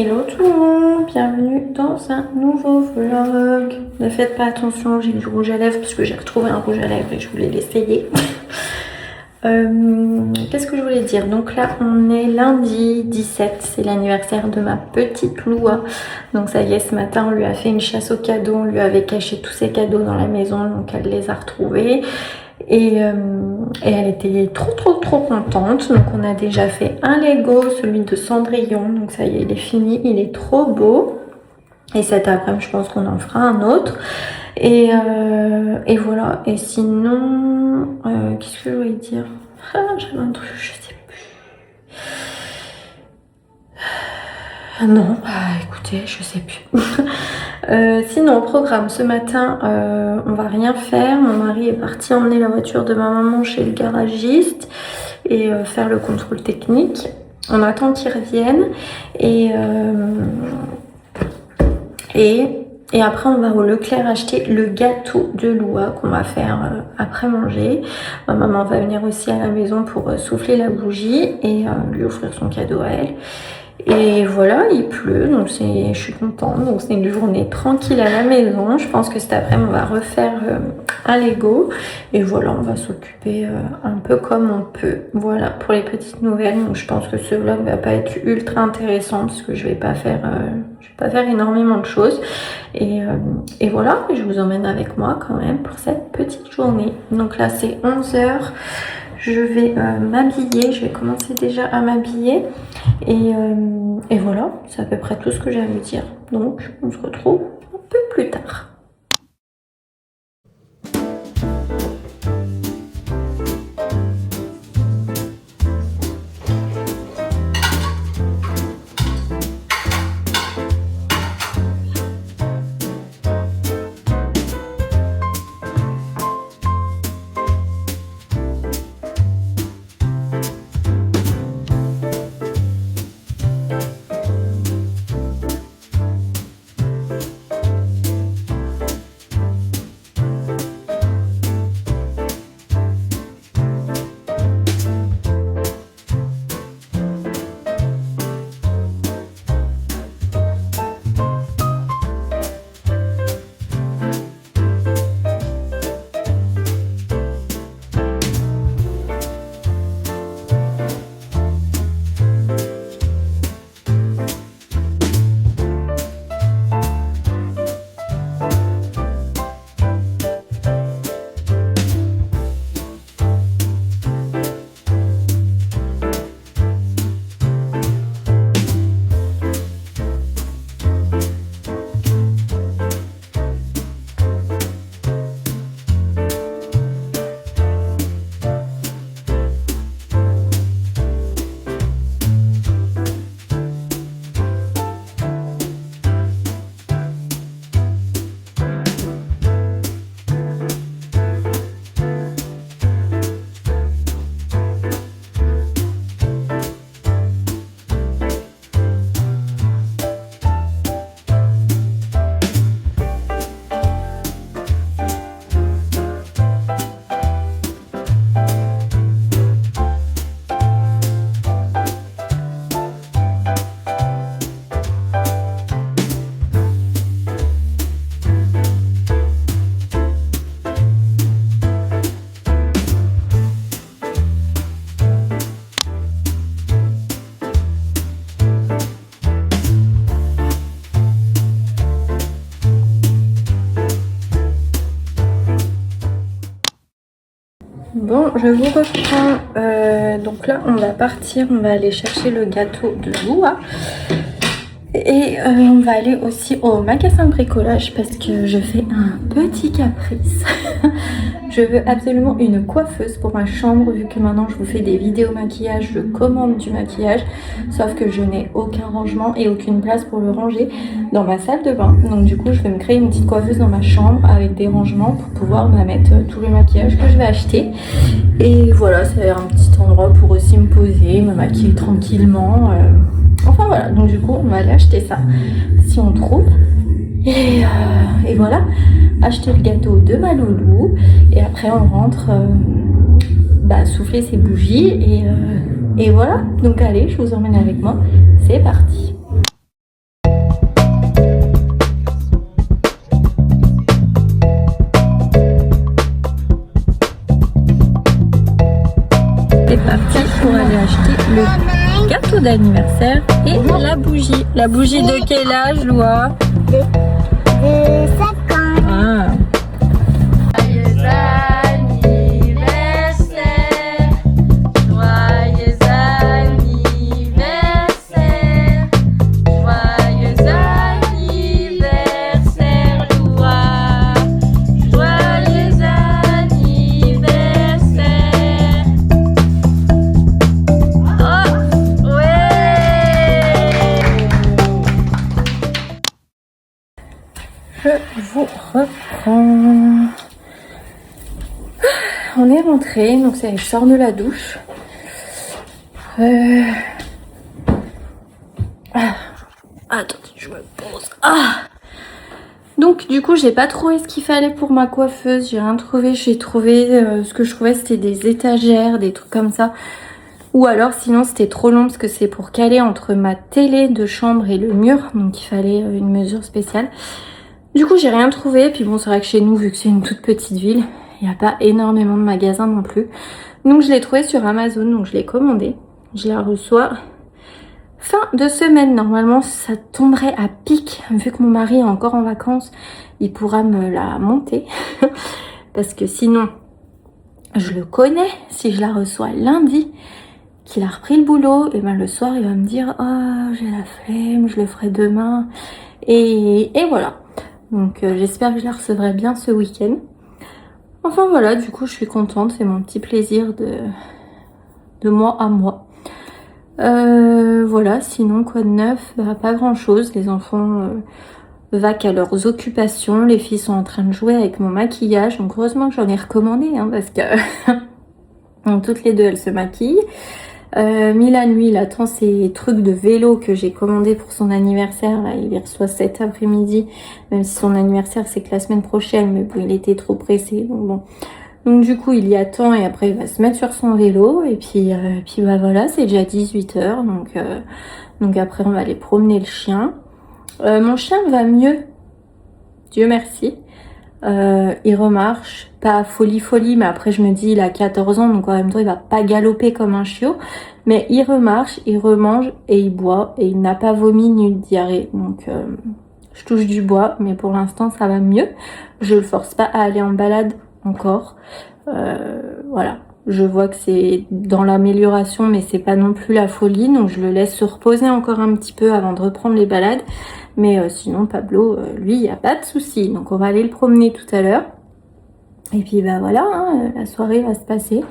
Hello tout le monde, bienvenue dans un nouveau vlog. Ne faites pas attention, j'ai du rouge à lèvres parce que j'ai retrouvé un rouge à lèvres et je voulais l'essayer. Qu'est-ce que je voulais dire? Donc là on est lundi 17, c'est l'anniversaire de ma petite Loua. Donc ça y est, ce matin on lui a fait une chasse aux cadeaux, on lui avait caché tous ses cadeaux dans la maison, donc elle les a retrouvés. Et elle était trop contente. Donc on a déjà fait un Lego, celui de Cendrillon, donc ça y est, il est fini, il est trop beau. Et cet après-midi je pense qu'on en fera un autre. Et voilà. Et sinon qu'est-ce que je voulais dire? J'avais un truc, je sais plus. Non, écoutez, je sais plus. Sinon, au programme, ce matin, on va rien faire. Mon mari est parti emmener la voiture de ma maman chez le garagiste et faire le contrôle technique. On attend qu'il revienne et après, on va au Leclerc acheter le gâteau de Loua qu'on va faire après manger. Ma maman va venir aussi à la maison pour souffler la bougie et lui offrir son cadeau à elle. Et voilà, il pleut, donc je suis contente. Donc c'est une journée tranquille à la maison. Je pense que cet après-midi, on va refaire un Lego. Et voilà, on va s'occuper un peu comme on peut. Voilà, pour les petites nouvelles. Donc je pense que ce vlog va pas être ultra intéressant parce que je vais pas faire énormément de choses. Et voilà, je vous emmène avec moi quand même pour cette petite journée. Donc là, c'est 11 h. Je vais m'habiller, je vais commencer déjà à m'habiller et voilà, c'est à peu près tout ce que j'ai à vous dire. Donc on se retrouve un peu plus tard. Bon, je vous reprends. Donc là, on va partir, on va aller chercher le gâteau de Loua. Et on va aller aussi au magasin de bricolage parce que je fais un petit caprice. Je veux absolument une coiffeuse pour ma chambre vu que maintenant je vous fais des vidéos maquillage, je commande du maquillage. Sauf que je n'ai aucun rangement et aucune place pour le ranger dans ma salle de bain. Donc du coup je vais me créer une petite coiffeuse dans ma chambre avec des rangements pour pouvoir me mettre tout le maquillage que je vais acheter. Et voilà, c'est un petit endroit pour aussi me poser, me maquiller tranquillement. Enfin voilà, donc du coup on va aller acheter ça si on trouve. Et voilà, acheter le gâteau de ma loulou. Et après on rentre souffler ses bougies. Et voilà, donc allez, je vous emmène avec moi. C'est parti. c'est parti pour aller acheter le gâteau d'anniversaire et la bougie. La bougie de quel âge, Loa? De 5 ans. Ah. Joyeux anniversaire, joyeux anniversaire, joyeux anniversaire, Loa, joyeux anniversaire. Oh, ouais. Je vous reprends. On est rentré, donc ça, je sors de la douche. Attendez, je me pose. Donc du coup, j'ai pas trouvé ce qu'il fallait pour ma coiffeuse. J'ai rien trouvé. J'ai trouvé ce que je trouvais, c'était des étagères, des trucs comme ça. Ou alors sinon c'était trop long parce que c'est pour caler entre ma télé de chambre et le mur. Donc il fallait une mesure spéciale. Du coup, j'ai rien trouvé. Puis bon, c'est vrai que chez nous, vu que c'est une toute petite ville, il n'y a pas énormément de magasins non plus. Donc je l'ai trouvé sur Amazon, donc je l'ai commandé. Je la reçois fin de semaine. Normalement, ça tomberait à pic. Vu que mon mari est encore en vacances, il pourra me la monter. Parce que sinon, je le connais. Si je la reçois lundi, qu'il a repris le boulot, et ben le soir, il va me dire « Oh, j'ai la flemme, je le ferai demain. » Et voilà. Donc j'espère que je la recevrai bien ce week-end. Enfin voilà, du coup je suis contente, c'est mon petit plaisir de moi à moi. Voilà, sinon quoi de neuf? Bah, pas grand chose, les enfants vaquent à leurs occupations, les filles sont en train de jouer avec mon maquillage, donc heureusement que j'en ai recommandé, hein, parce que donc, toutes les deux elles se maquillent. Milan, lui, il attend ses trucs de vélo que j'ai commandé pour son anniversaire. Là, il les reçoit cet après-midi, même si son anniversaire c'est que la semaine prochaine, mais bon, il était trop pressé. Donc bon, donc du coup, il y attend et après il va se mettre sur son vélo et puis bah voilà, c'est déjà 18 h. Donc après on va aller promener le chien. Mon chien va mieux, Dieu merci. Il remarche, pas folie, mais après je me dis il a 14 ans, donc en même temps il va pas galoper comme un chiot, mais il remarche, il remange et il boit et il n'a pas vomi ni eu de diarrhée, donc je touche du bois, mais pour l'instant ça va mieux. Je le force pas à aller en balade encore, voilà, je vois que c'est dans l'amélioration, mais c'est pas non plus la folie, donc je le laisse se reposer encore un petit peu avant de reprendre les balades. Mais sinon Pablo, lui, il n'y a pas de souci. Donc on va aller le promener tout à l'heure. Et puis bah voilà, hein, la soirée va se passer.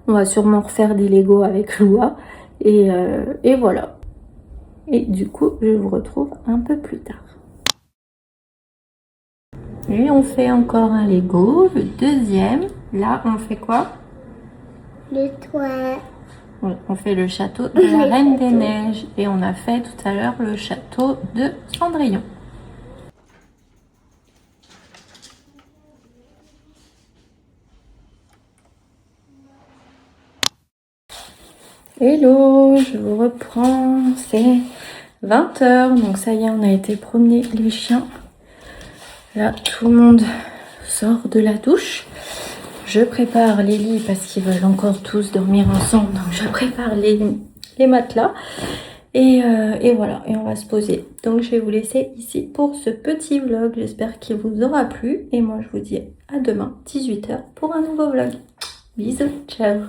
On va sûrement refaire des Lego avec Loa. Et voilà. Et du coup, je vous retrouve un peu plus tard. Et on fait encore un Lego, le deuxième. Là, on fait quoi? Le toit. On fait le château de la Reine des Neiges et on a fait tout à l'heure le château de Cendrillon. Hello, je vous reprends, c'est 20 h, donc ça y est, on a été promener les chiens. Là, tout le monde sort de la douche. Je prépare les lits parce qu'ils veulent encore tous dormir ensemble. Donc je prépare les matelas. Et voilà, et on va se poser. Donc je vais vous laisser ici pour ce petit vlog. J'espère qu'il vous aura plu. Et moi je vous dis à demain, 18 h, pour un nouveau vlog. Bisous, ciao.